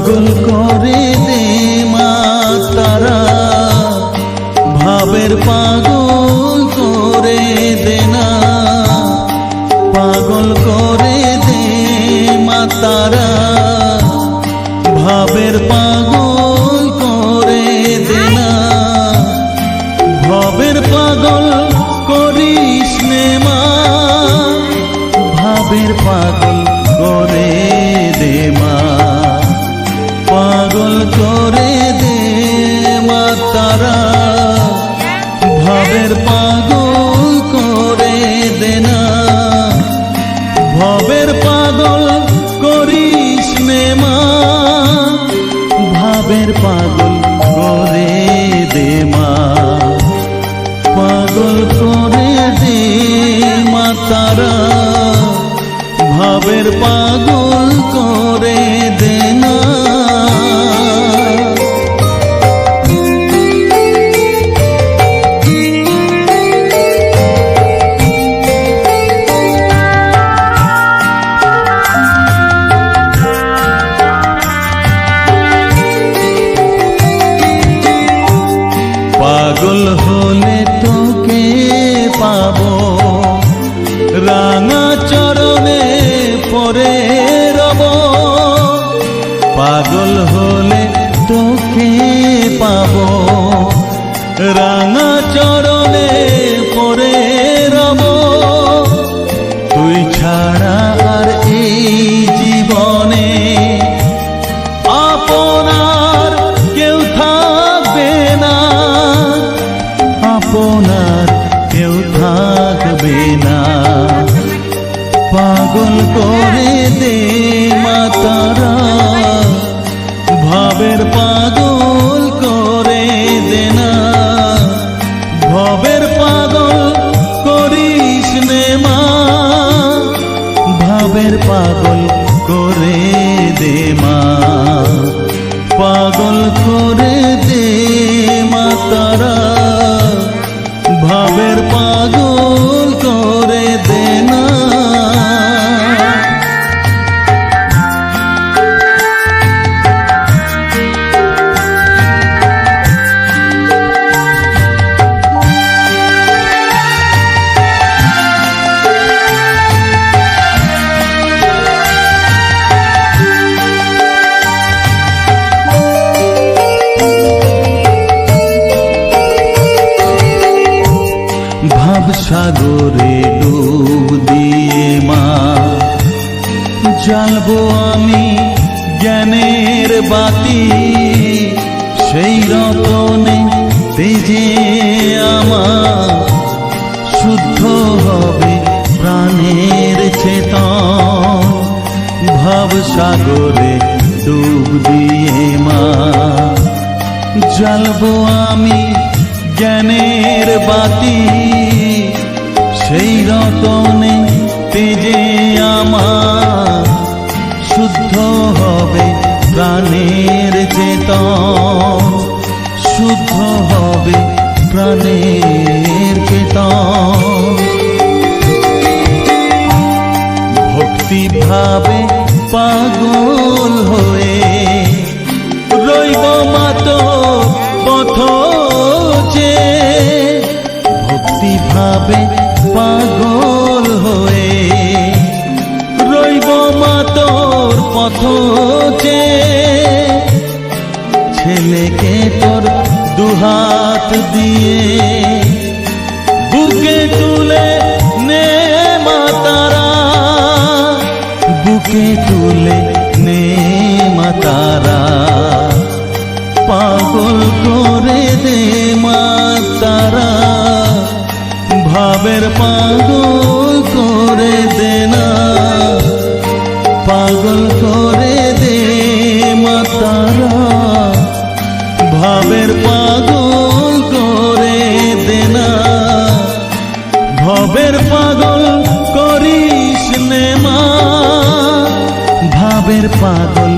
পাগল করে দে মা তারা, ভাবের পাগল করে দে না, পাগল করে দে মা তারা, ভাবের পাগল করে দে না, ভবের পাগল করিস নে মা, ভাবের পাগল করে দে মা, পাগল করে দে মা তারা, ভাবের পাগল করে দে না, ভবের পাগল করিস নে মা, ভাবের পাগল করে দে মা, পাগল করে দে মা তারা, ভাবের পাগল করে দে না। পাগল হলে তোকে পাবো, রাঙা চরণে পরে রব, পাগল হলে তোকে পাবো, রাঙা চরণে পরে রব, তুই ছাড়া আর এই জীবনে আপনার কেউ থাকবে না, আপনার কেউ থাকবে না, পাগল করে দে মা তারা, ভাবের পাগল করে দে না, ভবের পাগল করিস নে মা, ভাবের পাগল করে দে মা, পাগল করে দে মা তারা, ভাবের পাগল করে দে না। ভাব সাগরে ডুব দিয়ে মা, জ্বালবো আমি জ্ঞানের বাতি, সেই রতনে তেজে আমার শুদ্ধ হবে প্রাণের চেতন, ভাব সাগরে ডুব দিয়ে মা, জ্বালবো আমি জ্ঞানের বাতি, সেই রতনে তেজে আমার শুদ্ধ হবে প্রাণের চেতন, শুদ্ধ হবে প্রাণের চেতন, ভক্তি ভাবে পাগল হয়ে রইব মাতো পথ যে, ভক্তি ভাবে পাগল হয়ে রইব মা তোর পথ যে, ছেলেকে তোর দুহাত দিয়ে বুকে তুলে নে মা তারা, বুকে তুলে নে মা তারা, পাগল করে দে মা তারা, ভাবের পাগল করে দে না, পাগল করে দে মা তারা, ভাবের পাগল করে দে না, ভবের পাগল করিস নে মা, ভাবের পাগল